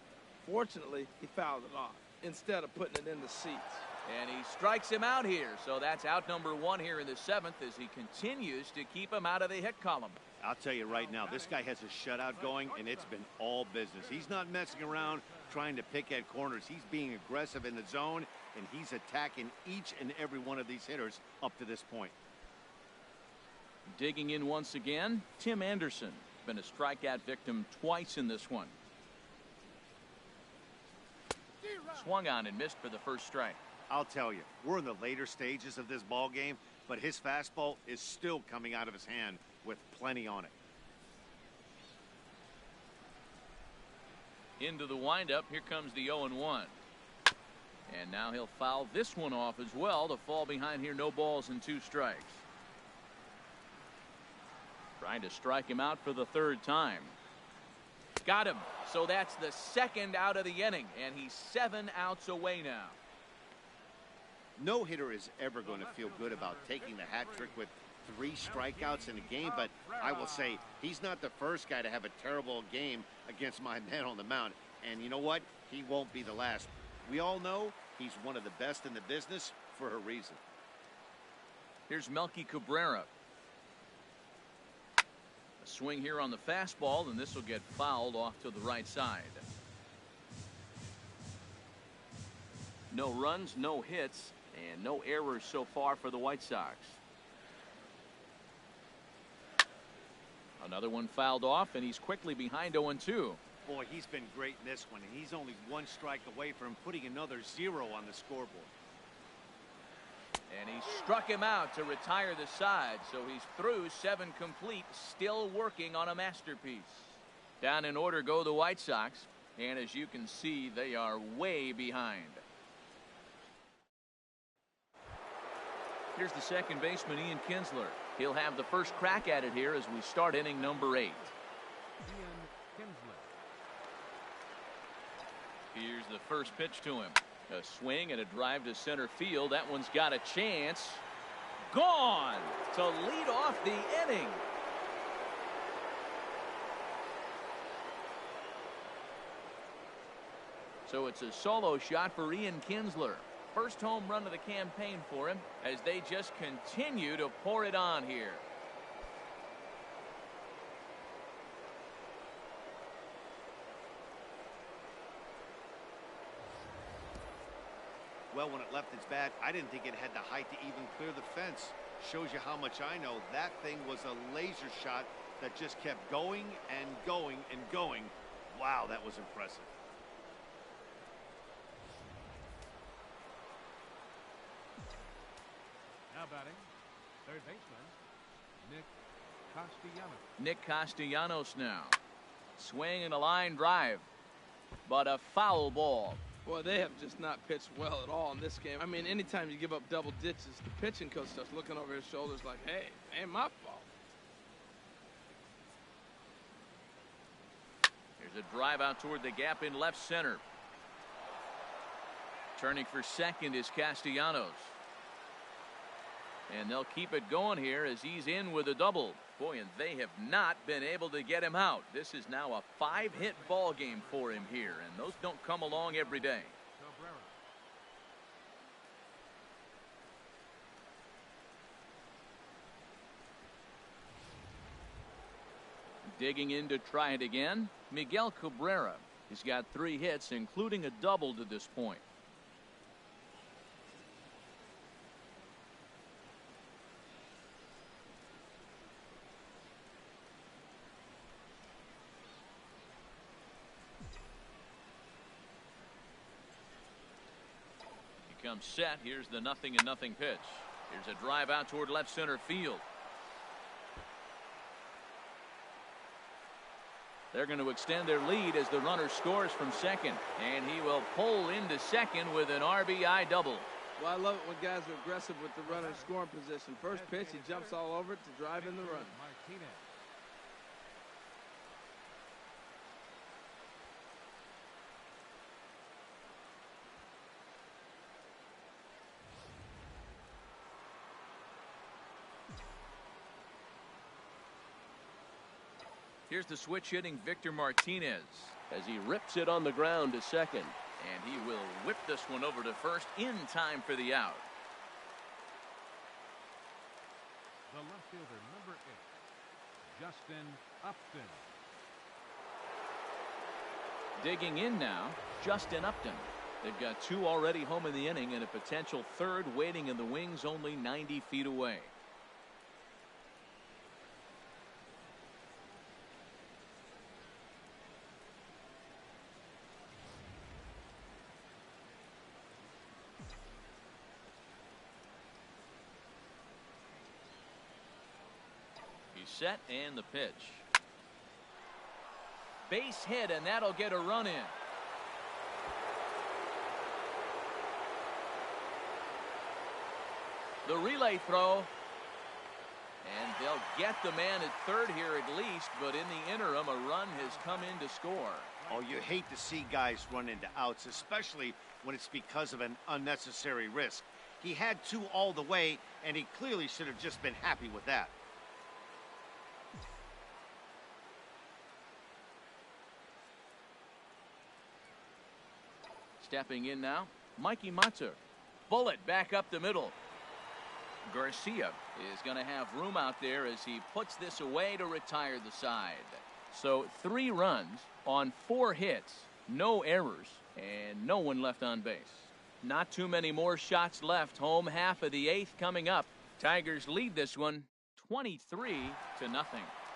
Fortunately, he fouled it off instead of putting it in the seats. And he strikes him out here. So that's out number 1 here in the 7th as he continues to keep him out of the hit column. I'll tell you right now, this guy has a shutout going, and it's been all business. He's not messing around trying to pick at corners. He's being aggressive in the zone, and he's attacking each and every one of these hitters up to this point. Digging in once again, Tim Anderson. Been a strikeout victim twice in this one. Swung on and missed for the first strike. I'll tell you, we're in the later stages of this ball game, but his fastball is still coming out of his hand with plenty on it. Into the windup, here comes the 0-1. And now he'll foul this one off as well to fall behind here, no balls and 2 strikes. Trying to strike him out for the 3rd time. Got him. So that's the 2nd out of the inning, and he's 7 outs away now. No hitter is ever going to feel good about taking the hat trick with 3 strikeouts in a game, but I will say he's not the first guy to have a terrible game against my man on the mound. And you know what? He won't be the last. We all know he's one of the best in the business for a reason. Here's Melky Cabrera. swing here on the fastball, and this will get fouled off to the right side. No runs, no hits, and no errors so far for the White Sox. Another one fouled off, and he's quickly behind 0-2. Boy, he's been great in this one, and he's only one strike away from putting another 0 on the scoreboard. And he struck him out to retire the side, so he's through 7 complete, still working on a masterpiece. Down in order go the White Sox, and as you can see, they are way behind. Here's the second baseman, Ian Kinsler. He'll have the first crack at it here as we start inning number 8. Ian Kinsler. Here's the first pitch to him. A swing and a drive to center field. That one's got a chance. Gone to lead off the inning. So it's a solo shot for Ian Kinsler. First home run of the campaign for him as they just continue to pour it on here. Well, when it left its bat, I didn't think it had the height to even clear the fence. Shows you how much I know. That thing was a laser shot that just kept going and going and going. Wow, that was impressive. Now batting, third baseman, Nick Castellanos. Nick Castellanos now. Swing and a line drive, but a foul ball. Boy, they have just not pitched well at all in this game. I mean, anytime you give up double ditches, the pitching coach starts looking over his shoulders like, hey, ain't my fault. Here's a drive out toward the gap in left center. Turning for second is Castellanos. And they'll keep it going here as he's in with a double. Boy, and they have not been able to get him out. This is now a 5-hit ball game for him here, and those don't come along every day. Cabrera. Digging in to try it again, Miguel Cabrera. He's got 3 hits, including a double to this point. Comes set. Here's the 0-0 pitch. Here's a drive out toward left center field. They're going to extend their lead as the runner scores from second, and he will pull into second with an RBI double. Well, I love it when guys are aggressive with the runner in scoring position. First pitch, he jumps all over it to drive in the run. Martinez. Here's the switch hitting Victor Martinez As he rips it on the ground to second. and he will whip this one over to first in time for the out. The left fielder, number 8, Justin Upton. Digging in now, Justin Upton. They've got 2 already home in the inning and a potential 3rd waiting in the wings only 90 feet away. He's set and the pitch. Base hit, and that'll get a run in. The relay throw. And they'll get the man at third here at least, but in the interim, a run has come in to score. Oh, you hate to see guys run into outs, especially when it's because of an unnecessary risk. He had 2 all the way, and he clearly should have just been happy with that. Stepping in now, Mikey Matter. Bullet back up the middle. Garcia is going to have room out there as he puts this away to retire the side. So 3 runs on 4 hits, no errors, and no one left on base. Not too many more shots left. Home half of the 8th coming up. Tigers lead this one 23-0.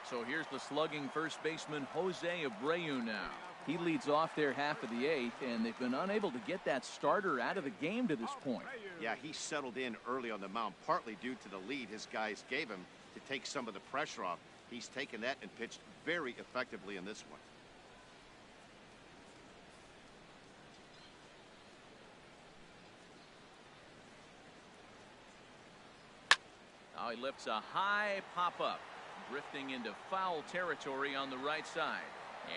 So here's the slugging first baseman Jose Abreu now. He leads off their half of the 8th, and they've been unable to get that starter out of the game to this point. Yeah, he settled in early on the mound, partly due to the lead his guys gave him to take some of the pressure off. He's taken that and pitched very effectively in this one. Now he lifts a high pop-up, drifting into foul territory on the right side.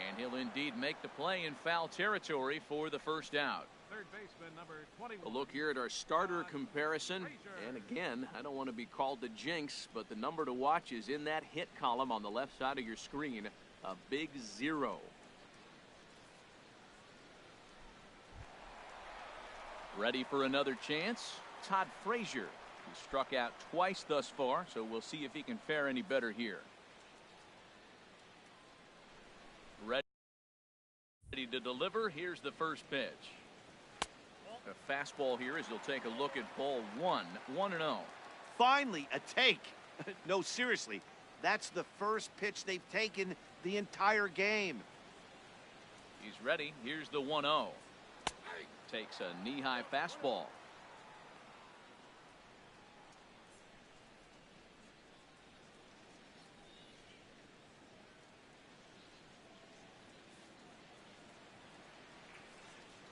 And he'll indeed make the play in foul territory for the first out. Third baseman, number 21. A look here at our starter comparison. And again, I don't want to be called the jinx, but the number to watch is in that hit column on the left side of your screen, a big 0. Ready for another chance? Todd Frazier. He struck out twice thus far, so we'll see if he can fare any better here. Ready to deliver. Here's the first pitch. A fastball here as he'll take a look at ball 1. 1-0. Finally, a take. No, seriously, that's the first pitch they've taken the entire game. He's ready. Here's the 1-0. Takes a knee-high fastball.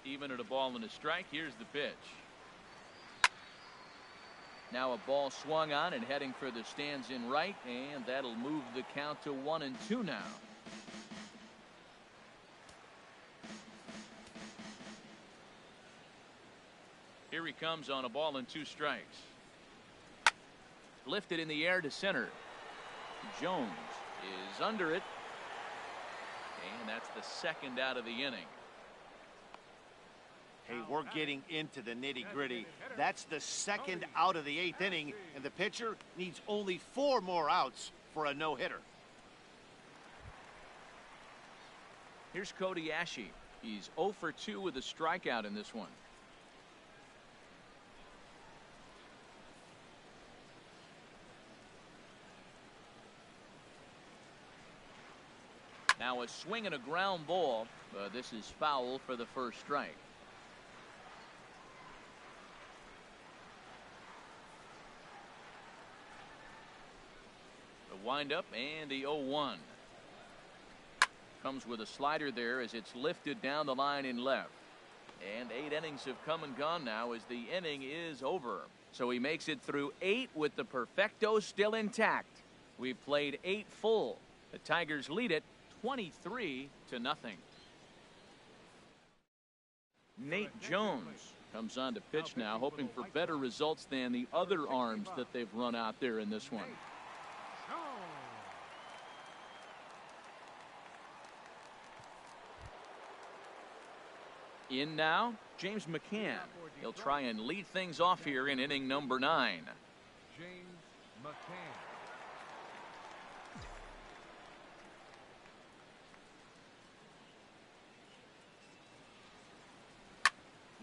Even at a ball and a strike. Here's the pitch. Now a ball swung on and heading for the stands in right, and that'll move the count to 1-2 now. Here he comes on a ball and 2 strikes. Lifted in the air to center. Jones is under it, and that's the second out of the inning. Hey, we're getting into the nitty-gritty. That's the second out of the 8th inning, and the pitcher needs only 4 more outs for a no-hitter. Here's Cody Ashe. He's 0 for 2 with a strikeout in this one. Now a swing and a ground ball. This is foul for the first strike. Windup and the 0-1. Comes with a slider there as it's lifted down the line in left. And 8 innings have come and gone now as the inning is over. So he makes it through 8 with the perfecto still intact. We've played 8 full. The Tigers lead it 23-0. Nate Jones comes on to pitch now, hoping for better results than the other arms that they've run out there in this one. In now, James McCann. He'll try and lead things off here in inning number 9. James McCann.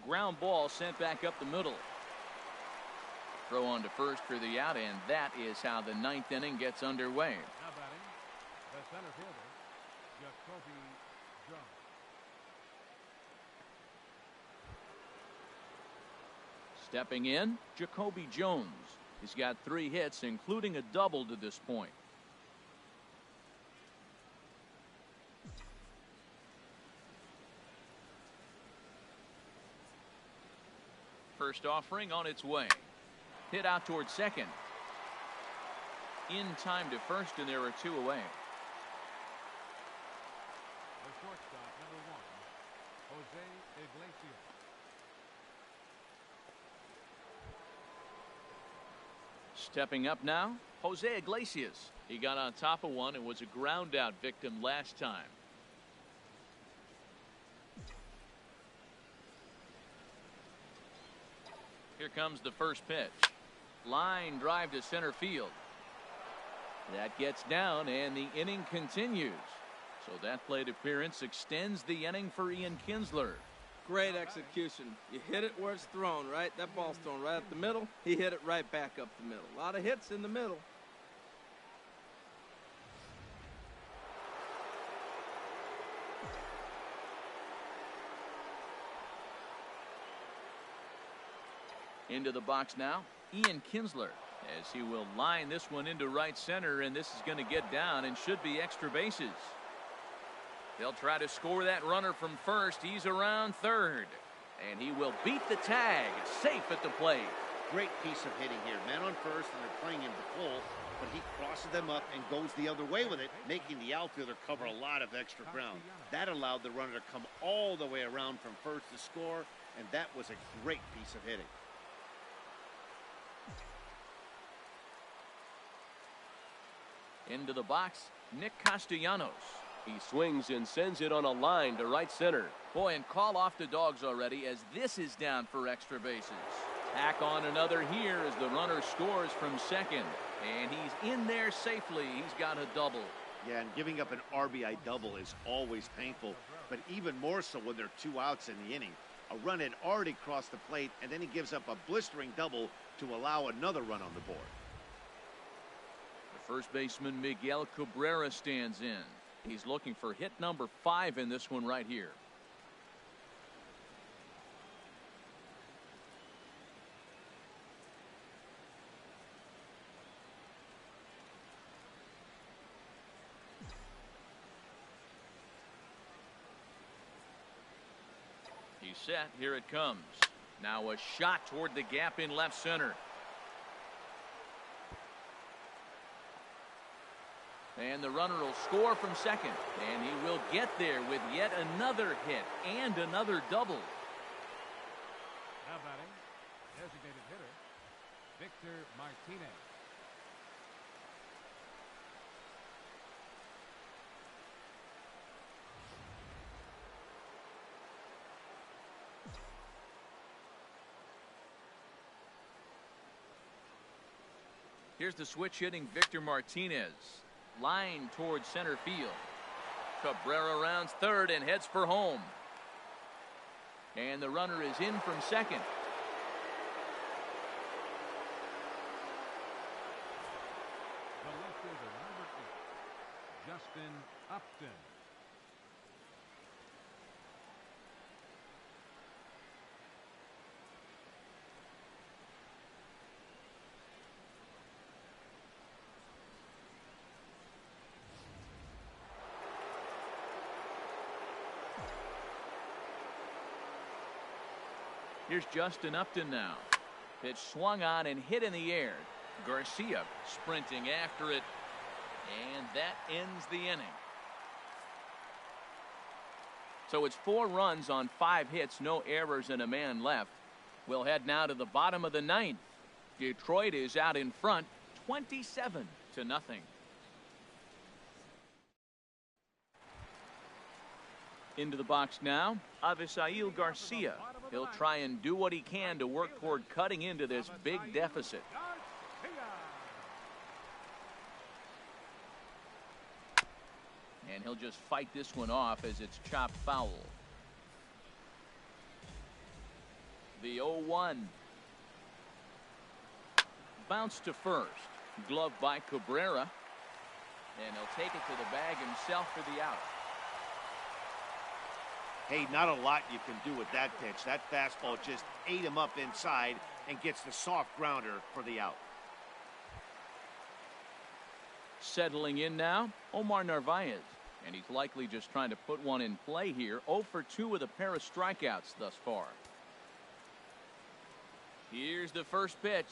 Ground ball sent back up the middle. Throw on to first for the out, and that is how the 9th inning gets underway. Now batting, the center fielder, Jacoby Jones. Stepping in, Jacoby Jones. He's got 3 hits, including a double to this point. First offering on its way. Hit out towards second. In time to first, and there are 2 away. The shortstop, number 1, Jose Iglesias. Stepping up now, Jose Iglesias. He got on top of one and was a ground out victim last time. Here comes the first pitch. Line drive to center field. That gets down, and the inning continues. So that plate appearance extends the inning for Ian Kinsler. Great execution. You hit it where it's thrown, right? That ball's thrown right up the middle. He hit it right back up the middle. A lot of hits in the middle. Into the box now, Ian Kinsler, as he will line this one into right center, and this is going to get down and should be extra bases. They'll try to score that runner from first. He's around third, and he will beat the tag, safe at the plate. Great piece of hitting here. Man on first, and they're playing him to pull, but he crosses them up and goes the other way with it, making the outfielder cover a lot of extra ground. That allowed the runner to come all the way around from first to score, and that was a great piece of hitting. Into the box, Nick Castellanos. He swings and sends it on a line to right center. Boy, and call off the dogs already as this is down for extra bases. Tack on another here as the runner scores from second. And he's in there safely. He's got a double. Yeah, and giving up an RBI double is always painful, but even more so when there are 2 outs in the inning. A run had already crossed the plate, and then he gives up a blistering double to allow another run on the board. First baseman Miguel Cabrera stands in. He's looking for hit number 5 in this one right here. He's set. Here it comes. Now a shot toward the gap in left center. And the runner will score from second. And he will get there with yet another hit and another double. Now batting, designated hitter, Victor Martinez. Here's the switch hitting Victor Martinez. Line towards center field. Cabrera rounds third and heads for home. And the runner is in from second. The left fielder, number 8, Justin Upton. Here's Justin Upton now. Pitch swung on and hit in the air. Garcia sprinting after it. And that ends the inning. So it's 4 runs on 5 hits, no errors, and a man left. We'll head now to the bottom of the 9th. Detroit is out in front, 27-0. Into the box now, Avisail Garcia. He'll try and do what he can to work toward cutting into this big deficit. And he'll just fight this one off as it's chopped foul. The 0-1. Bounce to first. Glove by Cabrera. And he'll take it to the bag himself for the out. Hey, not a lot you can do with that pitch. That fastball just ate him up inside and gets the soft grounder for the out. Settling in now, Omar Narvaez. And he's likely just trying to put one in play here. 0 for 2 with a pair of strikeouts thus far. Here's the first pitch.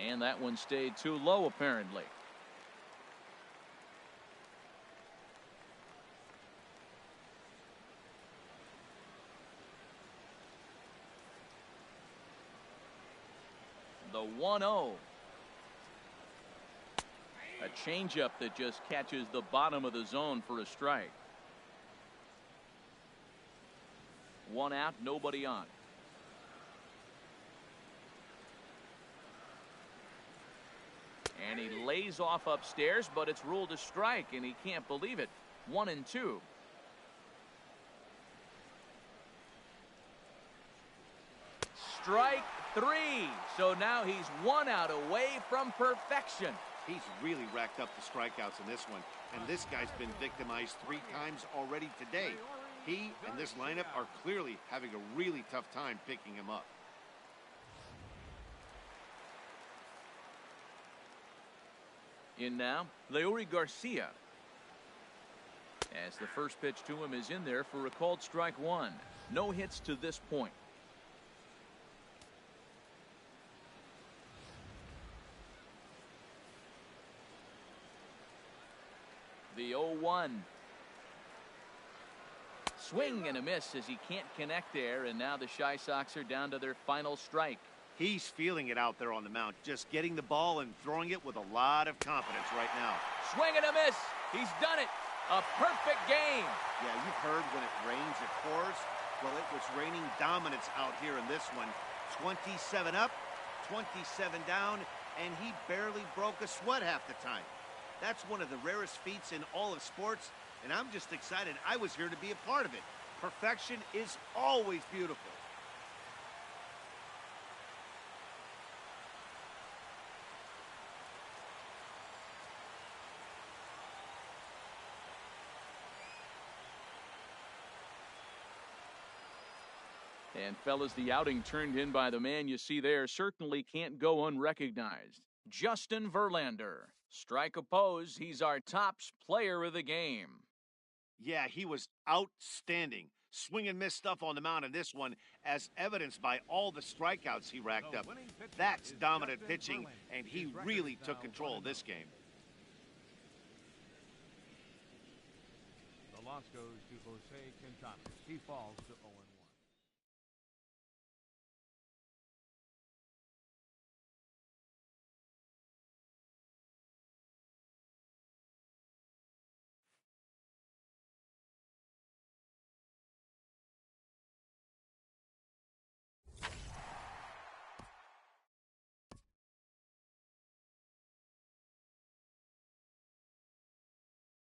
And that one stayed too low, apparently. The 1-0. A changeup that just catches the bottom of the zone for a strike. 1 out, nobody on. And he lays off upstairs, but it's ruled a strike, and he can't believe it. 1-2. Strike 3. So now he's 1 out away from perfection. He's really racked up the strikeouts in this one, and this guy's been victimized 3 times already today. He and this lineup are clearly having a really tough time picking him up. In now, Leury Garcia. As the first pitch to him is in there for a called strike 1. No hits to this point. The 0-1. Swing and a miss as he can't connect there, and now the Chi Sox are down to their final strike. He's feeling it out there on the mound, just getting the ball and throwing it with a lot of confidence right now. Swing and a miss. He's done it. A perfect game. Yeah, you've heard when it rains, it pours. Well, it was raining dominance out here in this one. 27 up, 27 down, and he barely broke a sweat half the time. That's one of the rarest feats in all of sports, and I'm just excited I was here to be a part of it. Perfection is always beautiful. And fellas, the outing turned in by the man you see there certainly can't go unrecognized. Justin Verlander. Strike oppose, he's our tops player of the game. Yeah, he was outstanding. Swing and miss stuff on the mound in this one, as evidenced by all the strikeouts he racked up. That's dominant pitching, and he really took control of this game. The loss goes to Jose Quintana. He falls to 0-1.